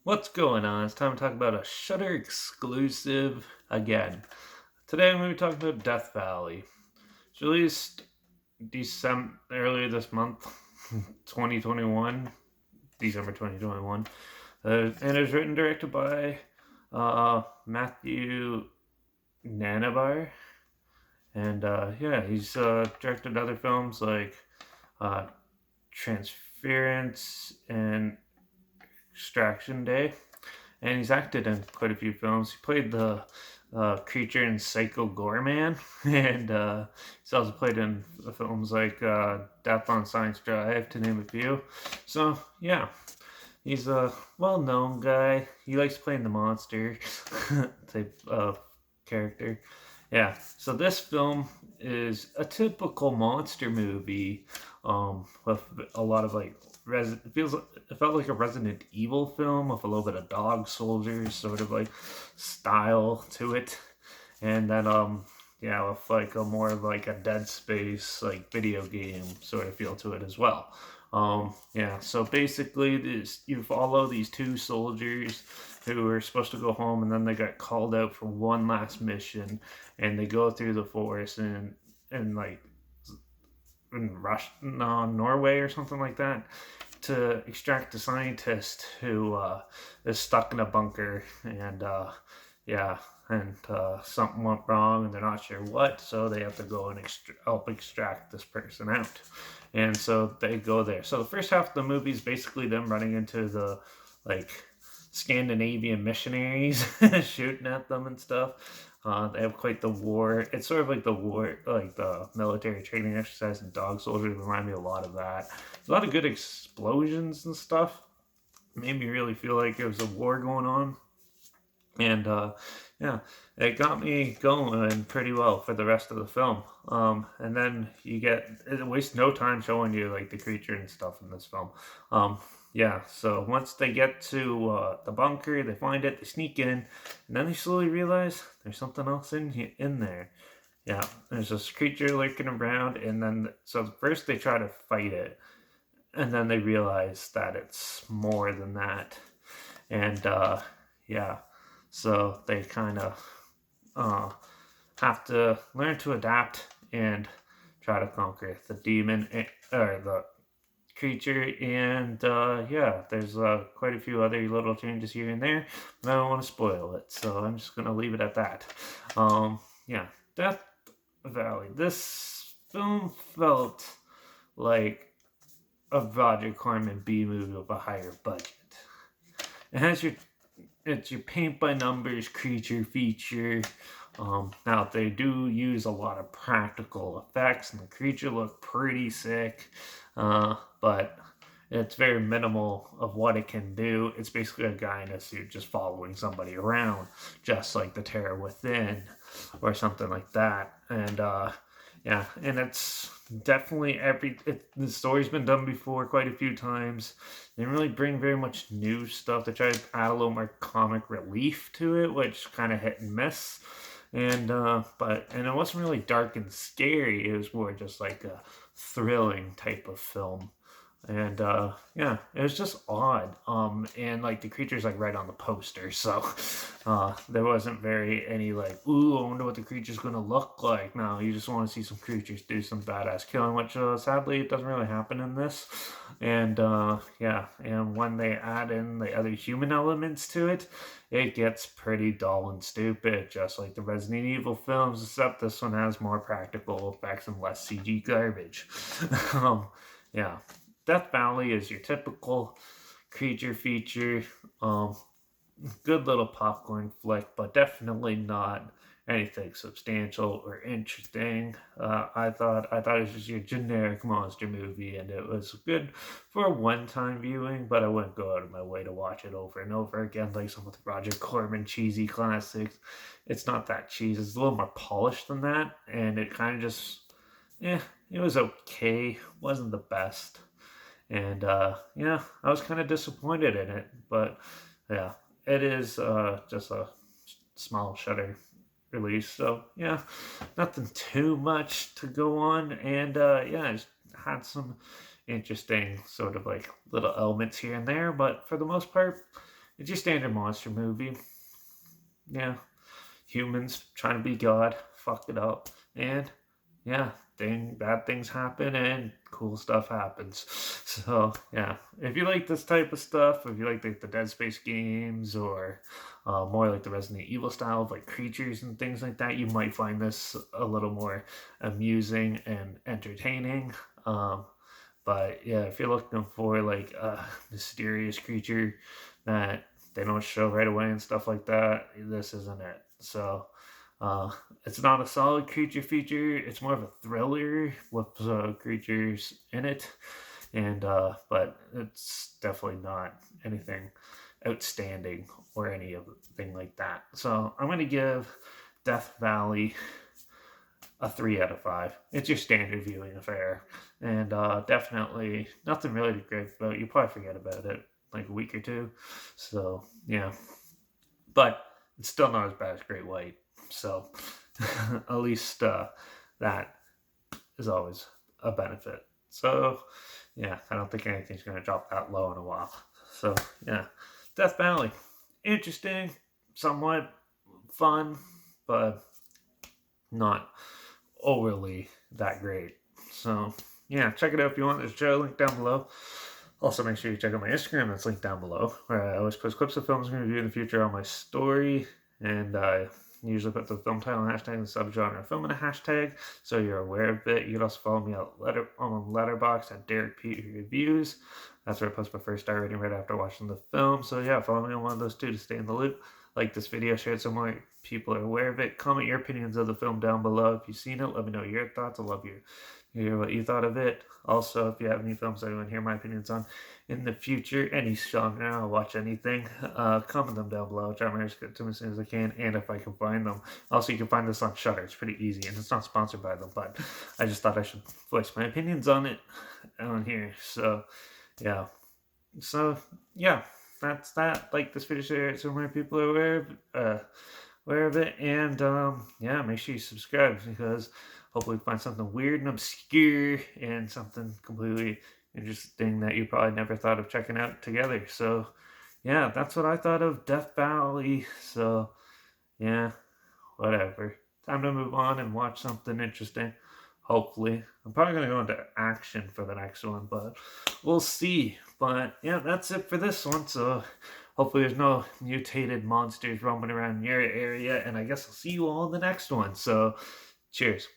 What's going on? It's time to talk about a Shudder exclusive again. Today I'm going to be talking about Death Valley. It's released December earlier this month, 2021, December 2021, and it was written and directed by Matthew Nanabar, and yeah, he's directed other films like uh, Transference and Extraction Day. And he's acted in quite a few films. He played the creature in Psycho Gorman, and he's also played in films like Death on Science Drive, to name a few. So yeah, he's a well-known guy. He likes playing the monster type of character. Yeah, so this film is a typical monster movie, with a lot of like it felt like a Resident Evil film with a little bit of Dog Soldiers sort of like style to it, and then yeah, with like a more of like a Dead Space like video game sort of feel to it as well. Yeah, so basically, you follow these two soldiers who were supposed to go home, and then they got called out for one last mission, and they go through the forest and like in Norway or something like that, to extract a scientist who is stuck in a bunker, and yeah, and something went wrong, and they're not sure what, so they have to go and help extract this person out, and so they go there. So the first half of the movie is basically them running into the like Scandinavian missionaries, shooting at them and stuff. They have quite the war. It's sort of like the war, like the military training exercise in Dog Soldiers. Remind me a lot of that. A lot of good explosions and stuff. Made me really feel like there was a war going on. And yeah, it got me going pretty well for the rest of the film. And then it wastes no time showing you like the creature and stuff in this film. Um, yeah, so once they get to the bunker, they find it, they sneak in, and then they slowly realize there's something else in there. Yeah, there's this creature lurking around, and then so first they try to fight it, and then they realize that it's more than that, and yeah, so they kind of uh, have to learn to adapt and try to conquer the demon or the creature, and yeah, there's quite a few other little changes here and there, but I don't want to spoil it, so I'm just gonna leave it at that. Yeah, Death Valley. This film felt like a Roger Corman B movie with a higher budget. It has your it's your paint by numbers creature feature. Now they do use a lot of practical effects, and the creature looked pretty sick, but it's very minimal of what it can do. It's basically a guy in a suit just following somebody around, just like the Terror Within or something like that. And yeah, and it's definitely the story's been done before quite a few times. They didn't really bring very much new stuff. They tried to add a little more comic relief to it, which kind of hit and miss. And it wasn't really dark and scary. It was more just like a thrilling type of film. And yeah, it was just odd. And like the creature's like right on the poster, so there wasn't very any like, ooh, I wonder what the creature's gonna look like. No, you just want to see some creatures do some badass killing, which sadly it doesn't really happen in this. And yeah, and when they add in the other human elements to it, it gets pretty dull and stupid, just like the Resident Evil films, except this one has more practical effects and less CG garbage. Yeah. Death Valley is your typical creature feature. Good little popcorn flick, but definitely not anything substantial or interesting. I thought it was just your generic monster movie, and it was good for a one-time viewing. But I wouldn't go out of my way to watch it over and over again, like some of the Roger Corman cheesy classics. It's not that cheesy; it's a little more polished than that, and it kind of just, yeah, it was okay. Wasn't the best. And yeah, I was kind of disappointed in it, but yeah, it is just a small Shutter release, so yeah, nothing too much to go on, and yeah, it had some interesting sort of like little elements here and there, but for the most part, It's your standard monster movie. Yeah, humans trying to be God, fuck it up, and yeah, bad things happen and cool stuff happens. So yeah, if you like this type of stuff, if you like the Dead Space games or more like the Resident Evil style of like creatures and things like that, you might find this a little more amusing and entertaining. But yeah, if you're looking for like a mysterious creature that they don't show right away and stuff like that, this isn't it. So uh, it's not a solid creature feature. It's more of a thriller with creatures in it, and but it's definitely not anything outstanding or anything like that. So I'm gonna give Death Valley a 3 out of 5. It's your standard viewing affair, and definitely nothing really to gripe about. You probably forget about it like a week or two. So yeah, but it's still not as bad as Great White. So at least that is always a benefit. So yeah, I don't think anything's going to drop that low in a while. So yeah, Death Valley, interesting, somewhat fun, but not overly that great. So yeah, check it out if you want. There's a show link down below. Also, make sure you check out my Instagram. That's linked down below, where I always post clips of films I'm going to review in the future on my story. And I usually put the film title and hashtag and subgenre of film in a hashtag, so you're aware of it. You can also follow me on Letterbox at Derek P Reviews. That's where I post my first star rating right after watching the film. So yeah, follow me on one of those two to stay in the loop. Like this video, share it so more people are aware of it. Comment your opinions of the film down below if you've seen it. Let me know your thoughts. I love you. Hear what you thought of it. Also, if you have any films that you want to hear my opinions on in the future, any genre, I'll watch anything. Comment them down below. I'll try my best to get to them as soon as I can, and if I can find them. Also, you can find this on Shudder. It's pretty easy, and it's not sponsored by them, but I just thought I should voice my opinions on it on here. So, yeah. So, yeah, that's that. Like this video, share it so more people are aware of it, and yeah, make sure you subscribe because hopefully find something weird and obscure and something completely interesting that you probably never thought of checking out together. So yeah, that's what I thought of Death Valley. So yeah, whatever. Time to move on and watch something interesting. Hopefully. I'm probably going to go into action for the next one, but we'll see. But yeah, that's it for this one. So hopefully there's no mutated monsters roaming around your area. And I guess I'll see you all in the next one. So cheers.